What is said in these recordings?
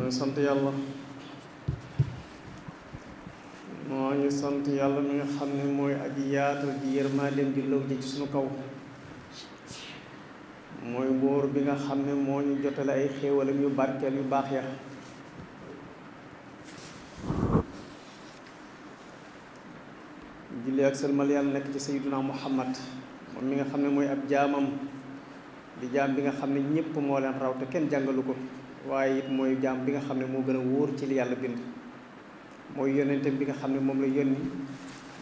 ngi sant yàlla moo ngi sant yàlla mi nga xam ne mooy aji yaatal ji yërmandeem ji law ji ci sunu kaw mooy buur bi nga xam ne moo ñu jotale ay xéewalam yu barkeel yu baax ya julli ak sëlmal yàlla nekk ci sayyiduna Muhammad moom mi nga xam ne mooy ab jaamam di jaam bi nga xam ne ñépp moo leen raw te kenn jàngalu ko waaye it mooy jaam bi nga xam ne moo gën a wóor ci li yàlla bind mooy yonentam bi nga xam ne moom la yónni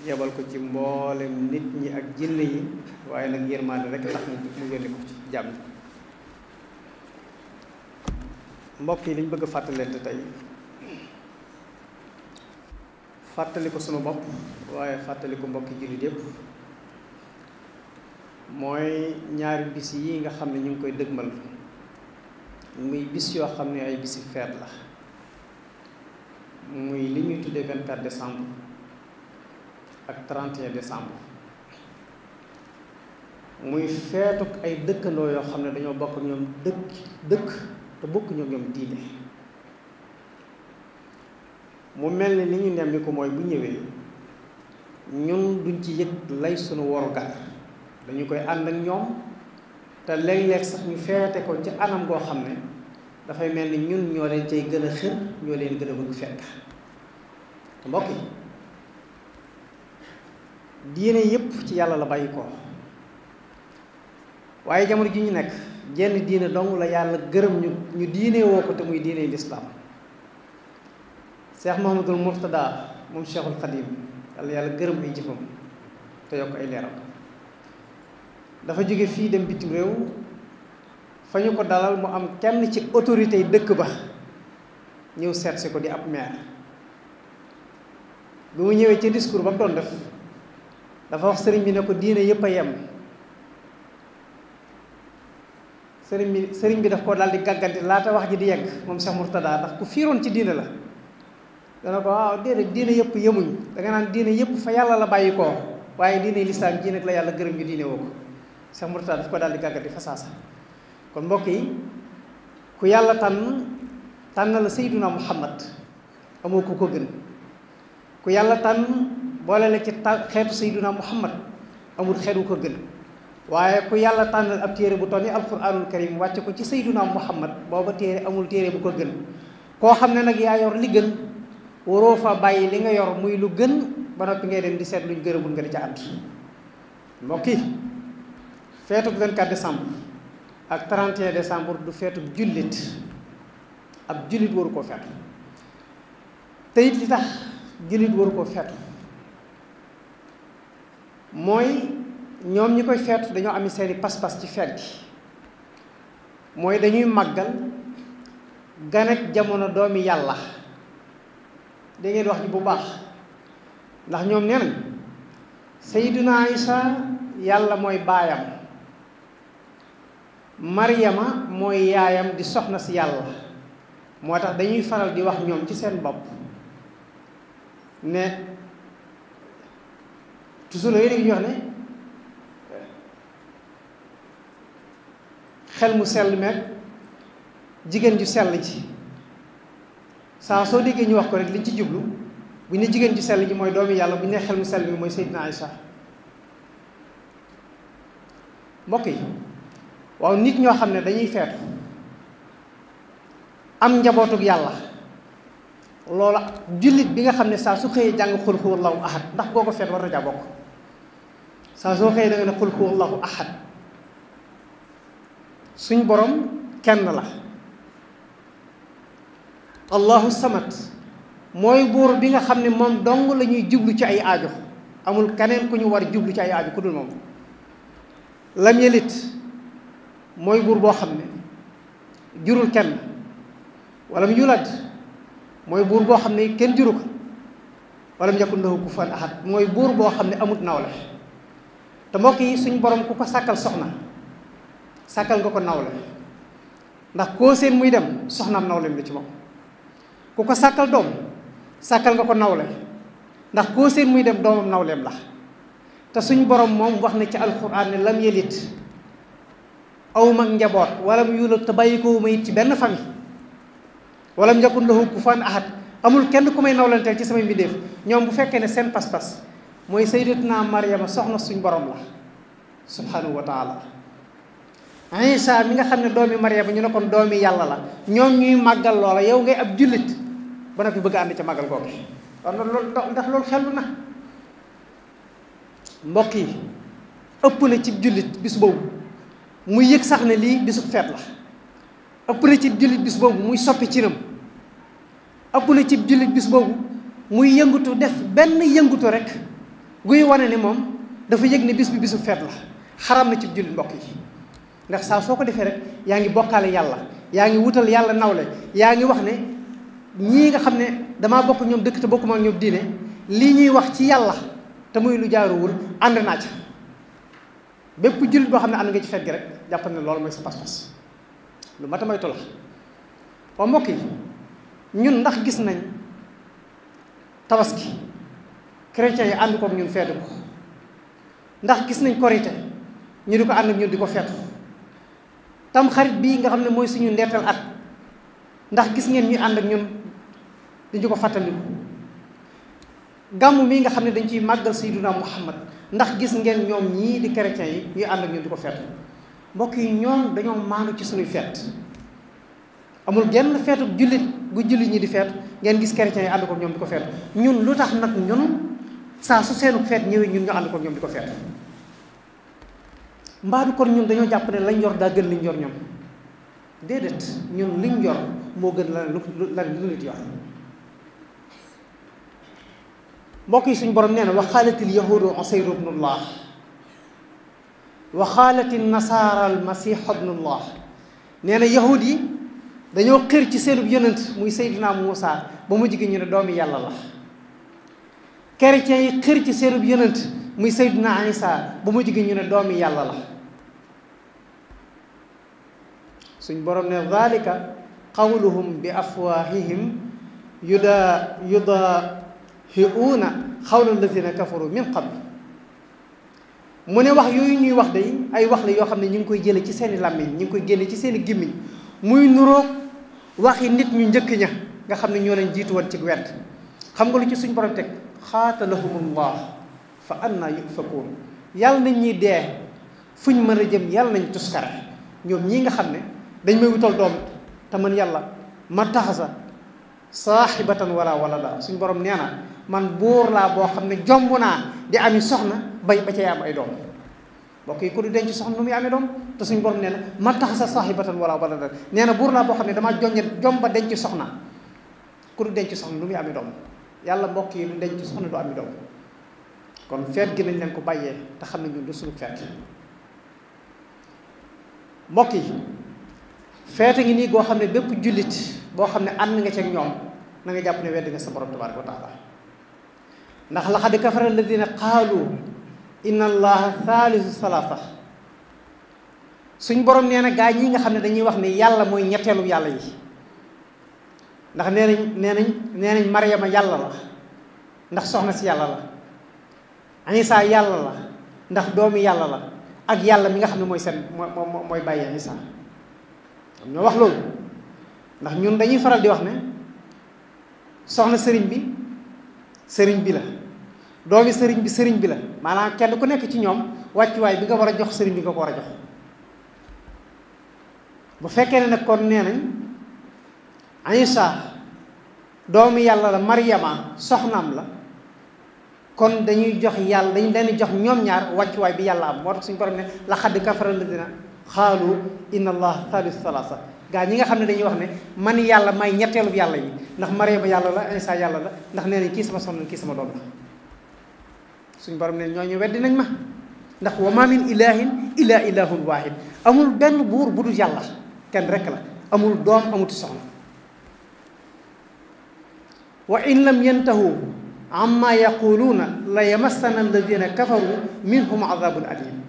yebal ko ci mboolem nit ñi ak jinne yi waaye nag yërmaande rek tax mu yónni ko ci jaam ñi mbokk yi liñ bëgg a fàttalente tey fàttali ko sunu bopp waaye fàttali ko mbokki jullit yépp mooy ñaari bis yi nga xam ne ñu ngi koy dëgmal muy bis yoo xam ne ay bisi feet la muy li ñuy tuddee 24 décembre ak 31 décembre muy feetuk ay dëkkandoo yoo xam ne dañoo bokk ñoom dëkk te bokk ñoom diine mu mel ni li ñu nemmi ko mooy bu ñëwee ñun duñ ci yëg lay sunu warugar dañu koy ànd ak ñoom te léeg-léeg sax ñu feete ko ci anam goo xam ne dafay mel ni ñun ñoo leen cay gën a xër ñoo leen gën a bëgg fekk te mbokk yi diine yépp ci yàlla la bàyyi ko waaye jamono ji ñu nekk jenn diine dong la yàlla gërëm ñu diine woo ko te muy diine lislaam Cheikh Mouhamadul Mourtada moom Cheikhul Khadim yàlla gërëm ay jëfam te yokk ay leeram dafa jóge fii dem bitim réew fa ñu ko dalal mu am kenn ci autorité yi dëkk ba ñëw seet si ko di ab maire bi mu ñëwee ci discours ba mu doon def dafa wax sëriñ bi ne ko diine yépp a yem sëriñ bi daf koo daal di gàgganti laata wax ji di yegg moom Cheikh Mourtada ndax ku fiiroon ci diine la dana ko waaw déedéet diine yépp yemuñ danga naan diine yépp fa yàlla la bàyyi koo waaye diine lislaam ji nag la yàlla gërëm ñu diine woo ko Cheikh Mourtada daf ko daal di gàgganti fa saasa kon mbokk yi ku yàlla tànn la sayyiduna Muhammad amoo ku ko gën ku yàlla tànn boole la ci xeetu sayyiduna Muhammad amul xeetu ko gën waaye ku yàlla tànnal ab téere bu toll ni alquranul karim wàcce ko ci sayyiduna Muhammad booba téere amul téere bu ko gën koo xam ne nag yaa yor li gën waroo fa bàyyi li nga yor muy lu gën ba noppi ngay dem di seet luñ gërëmul nga di ca ànd mbokk yi feetuk 24 décembre ak 31 décembre du feetuk jullit ab jullit waru koo feetu te it li tax jullit waru koo feetu mooy ñoom ñi koy feetu dañoo ami seeni pas-pas ci feet gi mooy dañuy màggal ganek jamono doomi yàlla da ngeen wax ji bu baax ndax ñoom nee nañ Sayyiduna Isa yàlla mooy baayam Maryama mooy yaayam di soxna si yàlla moo tax dañuy faral di wax ñoom ci seen bopp ne toujours la yéen a ngi wax ne xel mu sell meeg jigéen ju sell ji saa soo déggee ñu wax ko rek liñ ci jublu bu ñu ne jigéen ju sell ji mooy doomi yàlla bu ñu ne xel mu sell mi mooy Sayyidina Isa mbokk yi waaw nit ñoo xam ne dañuy feetu am njabootug yàlla loola jullit bi nga xam ne saa su xëyee jàng xul huwallahu ahad ndax boo ko feet war na caa bokk saa soo xëyee da nga ne xul huwallahu ahad suñ borom kenn la allahu samad mooy buur bi nga xam ne moom dong la ñuy jublu ci ay aajo amul keneen ku ñu war jublu ci ay aajo ku dul moom lam yelit mooy buur boo xam ne jurul kenn wala mu yulad mooy buur boo xam ne kenn juru ko wala mu yakun lahu kufuwan ahad mooy buur boo xam ne amut nawle te mbokk yi suñ borom ku ko sàkkal soxna sàkkal nga ko nawle ndax koo seen muy dem soxnaam nawleem la ci moom ku ko sàkkal doom sàkkal nga ko nawle ndax koo seen muy dem doomam nawleem la te suñ borom moom wax na ci alquran ne lam yelit aw mag njaboot wala mu yulat te bàyyi ko ma it ci benn famille walam yakun lahu kufuwan ahad, amul kenn ku may nawlanteel ci samay mbindeef. ñoom bu fekkee ne seen pas-pas mooy sayyidatuna Maryama soxna suñ borom la subhanahu wa taala, Isa mi nga xam ne doomi Maryama ñu ne kon doomi yàlla la, ñoom ñuy màggal loola, yow ngay ab jullit ba noppi bëgg a ànd ca màggal googu. war na loolu ndax loolu xellu na. mbokk yi, ëpp na ci jullit bis boobu muy yëg sax ne lii bisu feet la. ëpp na ci jullit bis boobu muy soppi ci ram. ëpp na ci jullit bis boobu muy yëngutu def benn yëngutu rek guy wane ne moom dafa yëg ne bis bi bisu feet la. xaram na ci jullit mbokk yi, ndax saa soo ko defee rek yaa ngi bokkaale yàlla, yaa ngi wutal yàlla nawle, yaa ngi wax ne ñii nga xam ne damaa bokk ñoom dëkk te bokkuma ak ñoom diine, lii ñuy wax ci yàlla te muy lu jaaruwul ànd naa ca. bépp jullit boo xam ne ànd nga ci feet gi rek jàppal ne loolu mooy sa pas-pas, lu mat a moytu la. waaw mbokk yi, ñun ndax gis nañ tabaski chrétiens yi ànd kook ñun feetu ko? ndax gis nañ korite ñu di ko ànd ak ñun di ko feetu? tam xarit bii nga xam ne mooy suñu ndeetal at, ndax gis ngeen ñuy ànd ak ñun di ñu ko fàttaliku? gàmmu mii nga xam ne dañ ciy màggal sayyiduna Muhammad, ndax gis ngeen ñoom ñii di chrétiens yi ñuy ànd ak ñun di ko feetu? mbokk yi, ñoom dañoo maanu ci suñuy feet. amul genn feetu jullit gu jullit ñi di feetu ngeen gis chrétiens yi ànd ko ñoom di ko feetu. ñun lu tax nag ñun saa su seenu feet ñëwee ñun ñu ànd ko ñoom di ko feetu? mbaadu kon ñun dañoo jàpp ne lañ yor daa gën liñ yor ñoom? déedéet, ñun liñ yor moo gën lu nit yor. mbokk yi, suñ borom nee na wa qaalatil yahuudu Usayru ibnullah wa qaalatil nasaara al masiixu ibnullah. nee na yahud yi dañoo xër ci seenub yonent muy Seydina Muusa ba mu jigi ñu ne doomi yàlla la. chrétiens yi xër ci seenub yonent muy Seydina Isa ba mu jigi ñu ne doomi yàlla la. suñ borom ne zalika qawluhum bi afwaahihim yudahiuuna xawla alladina kafaru min qabl. mu ne wax yooyu ñuy wax day ay wax la yoo xam ne ñu ngi koy jële ci seeni làmmiñ, ñu ngi koy génne ci seeni gémmiñ, muy nuroog waxi nit ñu njëkk ña nga xam ne ñoo leen jiitu woon ci wet. xam nga lu ci suñ borom teg? xaatalahumullah fa anna yufakuun. yàlla nañ ñuy dee fuñ mën a jëm, yàlla nañ tuskare ñoom ñii nga xam ne dañ may wutal doom te man yàlla ma taxasa saaxibatan wala walada. suñ borom nee na man buur laa boo xam ne jomb naa di ami soxna ba cay am ay doom. mbokk yi, ku du denc soxna nu muy amee doom? te suñ borom nee na ma taxasa saaxibatan wala walada. nee na buur laa boo xam ne damaa jomba denc soxna. ku du denc soxna nu muy amee doom? yàlla mbokk yi, du denc soxna du ami doom. kon feet gi nañ leen ko bàyyee te xam ne ñun du suñu feet. mbokk yi, feete ngi nii goo xam ne bépp jullit boo xam ne ànd nga ci ak ñoom na nga jàpp ne wedd nga sa borom tabaaraka wa taala. ndax laqad kafara alladina qaalu inna allaha thalithu salaasa. suñ borom nee na gaa ñi nga xam ne dañuy wax ne yàlla mooy ñetteelu yàlla yi. ndax nee nañ Maryama yàlla la ndax soxna si yàlla la. Isa yàlla la ndax doomi yàlla la, ak yàlla mi nga xam ne mooy seen mooy bàyyi Isa. ñoo wax loolu ndax ñun dañuy faral di wax ne soxna sëriñ bi la, doomi sëriñ bi la. maanaam kenn ku nekk ci ñoom wàccuwaay bi nga war a jox sëriñ bi nga ko war a jox. bu fekkee ne nag kon nee nañ Isa doomi yàlla la, Maryama soxnaam la, kon dañuy jox yàlla, dañ leen jox ñoom ñaar wàccuwaay bi yàlla am. moo tax suñu borom ne laqad kafara alladina xaalu inna allaha thalithu salaasa. gaa ñi nga xam ne dañuy wax ne man yàlla may ñetteelu yàlla yi, ndax Maryama yàlla la, Isa yàlla la, ndax nee nañ kii sama soxna kii sama doom la. suñu borom ne ñooñu weddi nañ ma, ndax wa ma min ilahin illa ilahun wahid. amul benn buur bu dul yàlla, kenn rek la, amul doom amuti soxna. wa in lam yantahu amma yaquluuna la yamassana alladina kafaru minhum adabun alim.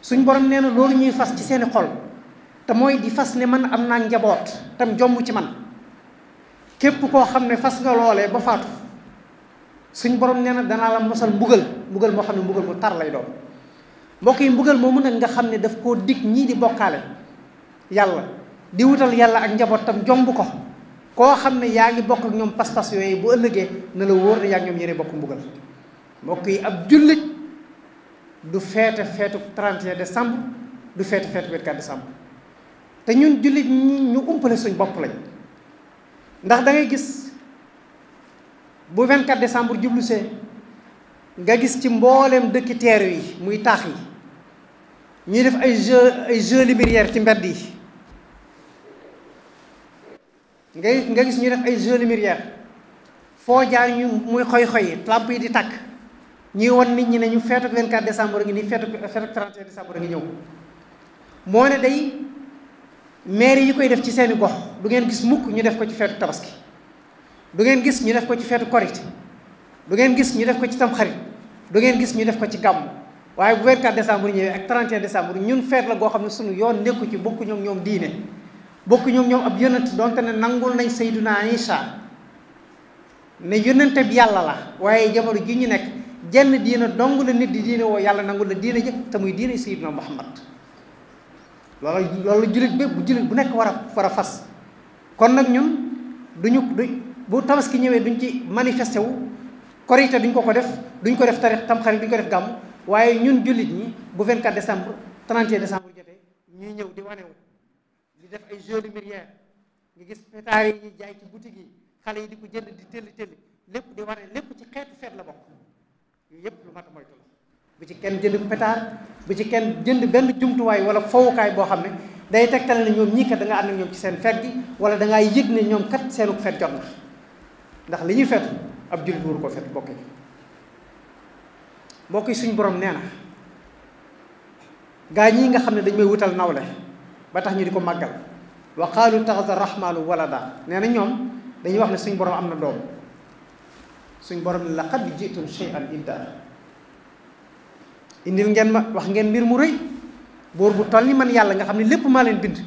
suñ borom nee na loolu ñuy fas ci seeni xol te mooy di fas ne man am naa njaboot tam jomb ci man, képp koo xam ne fas nga loolee ba faatu, suñ borom nee na danaa la mosal mbugal moo xam ne mbugal mu tar lay doon. mbokk yi, mbugal moomu nag nga xam ne daf koo dig ñii di bokkaale yàlla, di wutal yàlla ak njaboot tam jomb ko, koo xam ne yaa ngi bokk ak ñoom pas-pas yooyu bu ëllëgee na la wóor ne yaa ngi ñoom yéene bokk mbugal. mbokk yi ab jullit du feete feetu 31 décembre du feete feetu 24 décembre te ñun jullit ñi ñu umpale suñ bopp lañ. ndax da ngay gis bu 24 décembre jublu see nga gis ci mbooleem dëkki teeru yi muy taax yi ñuy def ay jeux lumière ci mbedd yi nga gis ñuy def ay jeux lumière foo jaar ñu muy xoy-xoy lamp yi di tàkk ñuy won nit ñi ne ñu feetu 24 décembre ngi nii feetu 31 décembre ngi ñëw. moo ne day maire yi koy def ci seeni gox du ngeen gis mukk ñu def ko ci feetu tabaski, du ngeen gis ñu def ko ci feetu korite, du ngeen gis ñu def ko ci tamxarit, du ngeen gis ñu def ko ci gàmm. waaye bu 24 décembre ñëwee ak 31 décembre ñun feet la goo xam ne sunu yoon nekku ci, bokku ñoom diine, bokku ñoom ab yonent, donte ne nangul nañ Sayyiduna Isa ne yonente bi yàlla la. waaye jamono ji ñu nekk jenn diina dong la nit di diine woo yàlla nangul la diine jëpp te muy diine Sayyiduna Muhammad. loolu jullit bu nekk war a fas. kon nag ñun duñu bu tabaski ñëwee duñ ci manifesté wu, korite duñ ko def, duñ ko def tarix tamxarit duñ ko def gàmm. waaye ñun jullit ñi bu 24 décembre 31 décembre jotee ñuy ñëw di wanewu di def ay jeux lumière, nga gis pétard yi ñuy jaay ci boutique yi, xale yi di ko jënd di tëlli lépp di wane, lépp ci xeetu feet la bokk. yooyu yëpp lu mat a moytu la. bu ci kenn jënd pétard, bu ci kenn jënd benn jumtuwaay wala fowukaay boo xam ne day tegtal ne ñoom ñii kat da nga ànd ak ñoom ci seen feet gi, wala da ngaa yëg ne ñoom kat seenu feet jot na. ndax li ñuy feetu ab jullit wóoru ko feet bokk yi. mbokk yi suñ borom nee na gaa ñii nga xam ne dañ may wutal nawle ba tax ñu di ko màggal, wa qaalu taxasa rahmaanu walada, nee na ñoom dañuy wax ne suñ borom am na doom. suñ borom ne laqad jitum shay'an idda, indil ngeen ma wax ngeen mbir mu rëy. buur bu toll ni man yàlla nga xam ne lépp maa leen bind,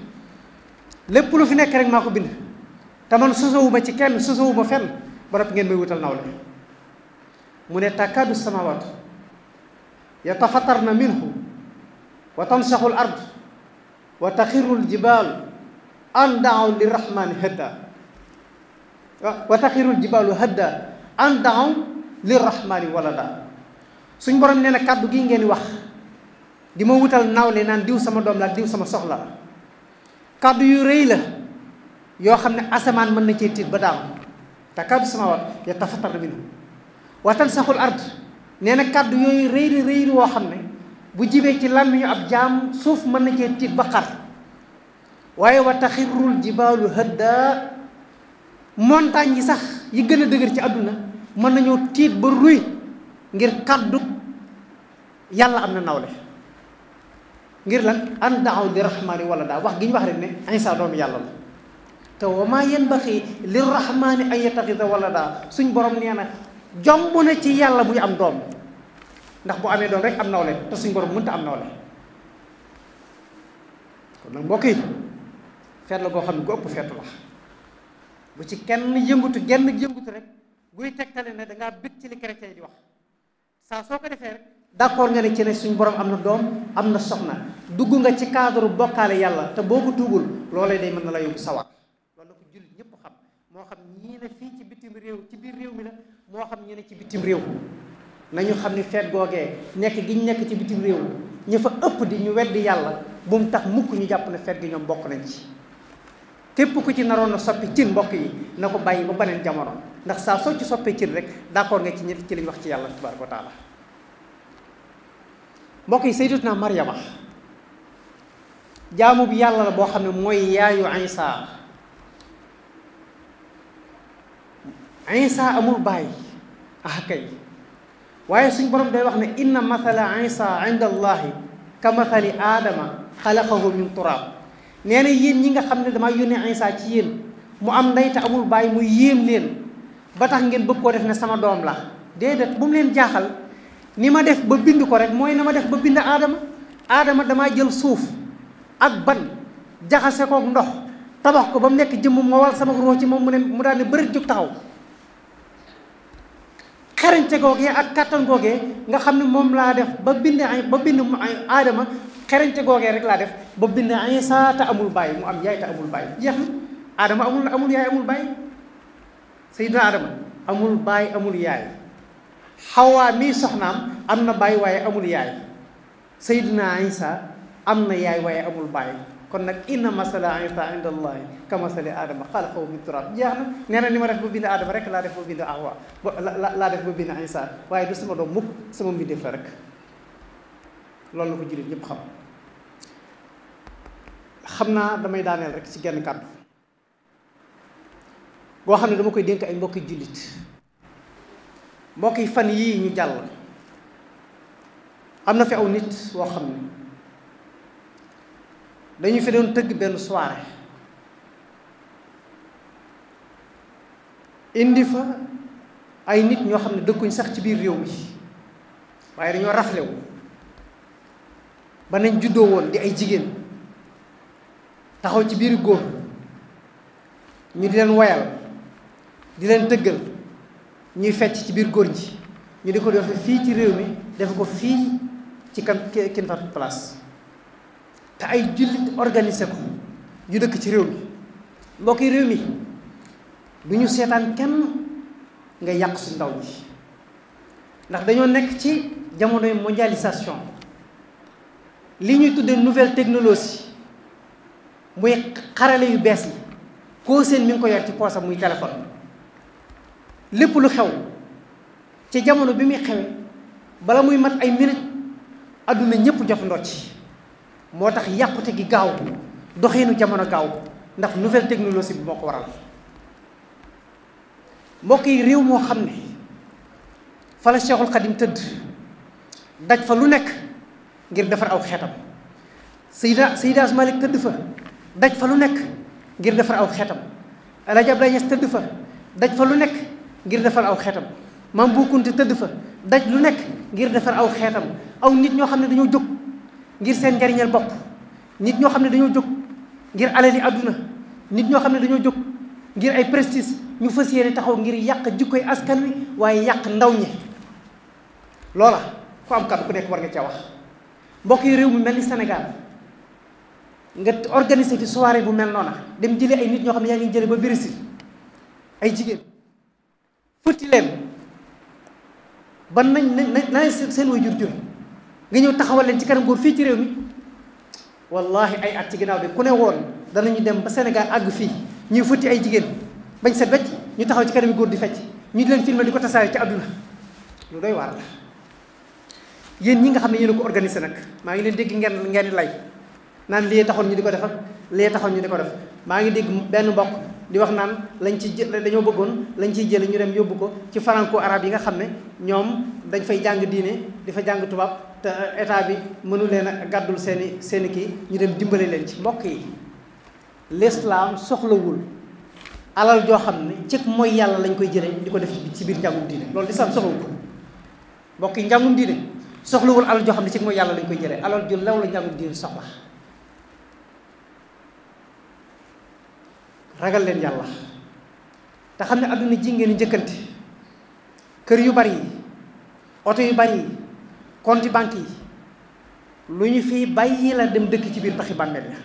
lépp lu fi nekk rek maa ko bind, te man sosowuma ci kenn, sosowuma fenn, ba noppi ngeen may wutal nawle. mu ne takaadu samawaatu yatafattarna minhu wa tansaxu l ard wa taxiru l jibaalu an daaw lirrahmani hadda wa taxiru l jibaalu hadda an daaw lirrahmani walada. suñ borom nee na kàddu gi ngeen wax di ma wutal nawle naan diw sama doom la diw sama soxla la, kàddu yu rëy la yoo xam ne asamaan mën na cee tiit ba daaw. takaadu samawaat yatafattarna minhu wa tansaxu l ard, nee na kàddu yooyu rëy woo xam ne bu jibee ci làmmiñu ab jaam suuf mën na cee tiit ba xar. waaye wa taxirul jibaalu hadda, montagne yi sax yi gën a dëgër ci àdduna mën nañoo tiit ba ruy ngir kàddu yàlla am na nawle. ngir lan an daaw li rahmaani walada, wax gi ñu wax rek ne Isa doomu yàlla la. te wa maa yanbaxi lir rahmaani an yattaxida walada, suñ borom nee na jomb na ci yàlla buy am doom, ndax bu amee doom rek am nawle, te suñ borom mënta am nawle. kon nag mbokk yi feet la goo xam ne gu ëpp feetu la. bu ci kenn genn yëngutu rek guy tegtale ne da ngaa bëgg ci li chrétien yi di wax. saa soo ko defee rek d'accord nga ne ci ne suñ borom am na doom, am na soxna, dugg nga ci cadre bokkaale yàlla, te boo ko tuubul loolee day mën na la yóbbu sawar. loolu la ko jullit ñëpp xam, moo xam ñii ne fii ci bitim réew, ci biir réew mi la, moo xam ñi ne ci bitim réew. nañu xam ni feet googee nekk gi ñu nekk ci bitim réew ña fa ëpp di ñu weddi yàlla, bu mu tax mukk ñu jàpp ne feet gi ñoom bokk nañ ci. képp ku ci naroon na soppi cin mbokk yi na ko bàyyi ba beneen jamono, ndax saa soo ci soppee cin rek d'accord nga ci ñett ci liñ wax ci yàlla tabaaraka wa taala. mbokk yi sayyidatuna Maryama jaamu bi yàlla la boo xam ne mooy yaayu Isa. Isa amul baay kay, waaye suñ borom day wax ne inna mathala Isa inda allahi ka mathali aadama xalaqahu min turab. nee na yéen ñi nga xam ne damaa yónnee Isa ci yéen mu am ndey te amul baay mu yéem leen ba tax ngeen bëgg koo def ne sama doom la. déedéet bu mu leen jaaxal, ni ma def ba bind ko rek mooy na ma def ba bind aadama damaa jël suuf ak ban jaxase kook ndox tabax ko ba mu nekk jëmm ma wal sama ruux ci moom mu daal ne bëri jóg taxaw. xerañte googee ak kàttan googee nga xam ne moom laa def ba bind aadama, xerañte googee rek laa def ba bind Isa te amul baay, mu am yaay te amul baay. jeex na Adama amul yaay amul baay Seydina Adama amul baay amul yaay Xawaa mii soxnaam am na baay waaye amul yaay Seydina Isa am na yaay waaye amul baay kon nag inna masala Isa inda allahi ka masali Adama xalaqahu min turab jeex na nee na ni ma def ba bind Adama rek laa def ba bind Awa laa def ba bind Isa waaye du sama doom mukk sama mbindeef la rek loolu la ko jullit ñëpp xam naa damay daaneel rek ci genn kàddu boo xam ne dama koy dénk ay mbokki jullit mbokki fan yii ñu jàll am na fi aw nit woo xam ne dañu fi doon tëgg benn soirée indi fa ay nit ñoo xam ne dëkkuñ sax ci biir réew mi waaye dañoo raflewu ba nañ juddoo woon di ay jigéen taxaw ci biir góor ñu di leen woyal di leen tëggal ñuy fecc ci biir góor ñi ñu di ko defe fii ci réew mi defe ko fii ci King Fahd Palace te ay jullit organisé ko yu dëkk ci réew mi mbokki réew mi du ñu seetaan kenn nga yàq suñu ndaw ñi ndax dañoo nekk ci jamonoy mondialisation li ñuy tuddee nouvelle technologie muy xarale yu bees yi koo seen mi ngi ko yor ci poosam muy téléphone lépp lu xew ci jamono bi muy xewe bala muy mat ay minute adduna ñëpp jotandoo ci moo tax yàqute gi gaaw doxinu jamono gaaw ndax nouvelle technologie bi moo ko waral mbokk yi réew moo xam ne fa la Cheikhul Khadim tëdd daj fa lu nekk ngir defar aw xeetam Seydi Malick tëdd fa daj fa lu nekk ngir defar aw xeetam El Hadj Abdoulaye Niass tëdd fa daj fa lu nekk ngir defar aw xeetam Mame Bou Kounta tëdd fa daj lu nekk ngir defar aw xeetam aw nit ñoo xam ne dañoo jóg ngir seen njariñal bopp nit ñoo xam ne dañoo jóg ngir alali àdduna nit ñoo xam ne dañoo jóg ngir ay prestige ñu fas yéene taxaw ngir yàq jikkoy askan wi waaye yàq ndaw ñi loola ku am kàddu ku nekk war nga caa wax mbokk yi réew mi mel ni Sénégal nga organiser fi soirée bu mel noona dem jëlee ay nit ñoo xam ne yaa ngi jële ba Brésil ay jigéen futti leen ba nañ seen way jur nga ñëw taxawal leen ci kanam góor fii ci réew mi wallahi ay at ci ginnaaw bi ku ne woon danañu dem ba Sénégal àgg fii ñuy futti ay jigéen bañ set wecc ñu taxaw ci kanami góor di fecc ñu di leen filmer di ko tasaare ci àdduna lu doy waar la yéen ñi nga xam ne yéen a ko organisé nag maa ngi leen dégg ngeen di lay naan lii taxoon ñu di ko def ak lii taxoon ñu di ko def maa ngi dégg benn mbokk di wax naan lañ ci dañoo bëggoon lañ ciy jële ñu dem yóbbu ko ci franco arabe yi nga xam ne ñoom dañ fay jàng diine di fa jàng tubaab te état bi mënu leen a gàddul seeni kii ñu dem dimbale leen ci mbokk yi l'islam soxlawul alal joo xam ne ci mooy yàlla lañ koy jëlee di ko def ci biir njàngum diine loolu l'islam soxlawul ko mbokk yi njàngum diine soxlawul alal joo xam ne ci mooy yàlla lañ koy jëlee alal ju lew la njàngum diine soxla ragal leen yàlla te xam ne adduna ji ngeen njëkkante kër yu bari yi oto yu bari yi compte banque yi lu ñu fi bàyyi la dem dëkk ci biir taxi bàmmeel ya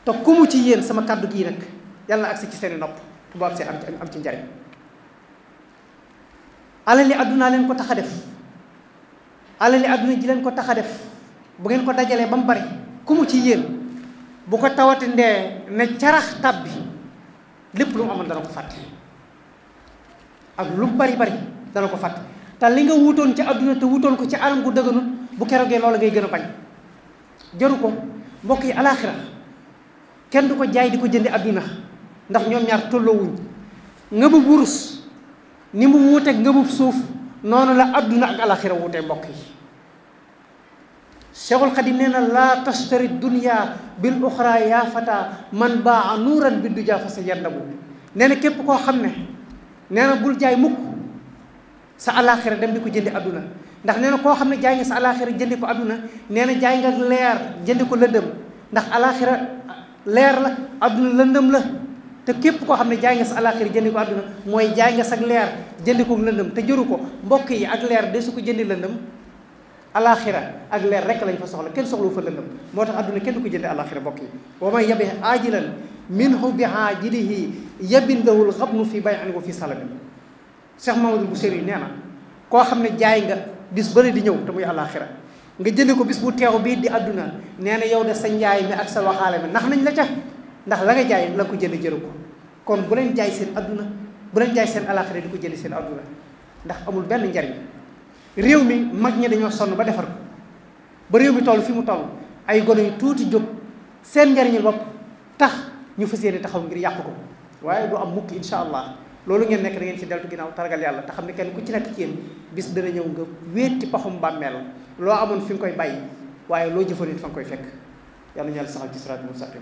te ku mu ci yéen sama kàddu gii nag yàlla na agsi ci seeni nopp bu agsee am ci njariñ alali addunaa leen ko tax a def alali adduna ji leen ko tax a def bu ngeen ko dajalee ba mu bari ku mu ci yéen bu ko tawati ndee ne carax tab bi lépp lu mu amoon dana ko fàtte ak lu bari dana ko fàtte te li nga wutoon ci adduna te wutoon ko ci anam gu dëgganul bu keroogee loola ngay gën a bañ jaru ko mbokk yi alaaxira kenn du ko jaay di ko jëndi adduna ndax ñoom ñaar tolloowuñ ngëbub wurus ni mu wuuteeg ngëbub suuf noonu la adduna ak alaaxira wuutee mbokk yi Cheikhul Khadim nee na laa tashtari dunya bil uxra yaa fata man baa nuuran bi du jaa fa sa yandabu nee na képp koo xam ne nee na bul jaay mukk sa alaaxira dem di ko jëndi adduna ndax nee na koo xam ne jaay nga sa alaaxira jëndi ko adduna nee na jaay nga leer jëndi ko lëndëm ndax alaaxira leer la adduna lëndëm la te képp koo xam ne jaay nga sa alaaxira jëndi ko adduna mooy jaay nga sa leer jëndi ko lëndëm te jëru ko mbokk yi ak leer de su ko jëndi lëndëm alaaxira ak leer rek lañ fa soxla kenn soxlawu fa lëndëm moo tax adduna kenn du ko jëndi alaaxira mbokk yi wa man yabi ajilan minhu bi haajilihi yabindawul xabnu fi bay'in wa fi salamin. Cheikh Mamadou Boussiri nee na koo xam ne jaay nga bis bëri di ñëw te muy àllaaxira nga jënd ko bis bu teew bii di àdduna nee na yow de sa njaay mi ak sa waxaale mi nax nañ la ca, ndax la nga jaay la ko jënd jëru ko. kon bu leen jaay seen àdduna, bu leen jaay seen àllaaxira di ko jënd seen àdduna, ndax amul benn njariñ. réew mi mag ñi dañoo sonn ba defar ko ba réew mi toll fi mu toll, ay gone yu tuuti jóg seen njariñul bopp tax ñu fas yéene taxaw ngir yàq ko, waaye du am mukk insha allah. loolu ngeen nekk da ngeen ci deltu ginnaaw taragal yàlla te xam ne kenn ku ci nekk ci yéen bis dana ñëw nga wéet ci paxum bàmmeel, loo amoon fi nga koy bàyyi waaye loo jëfoon it fa nga koy fekk. yàlla ñu yàlla saxal ci siraat mustaqim.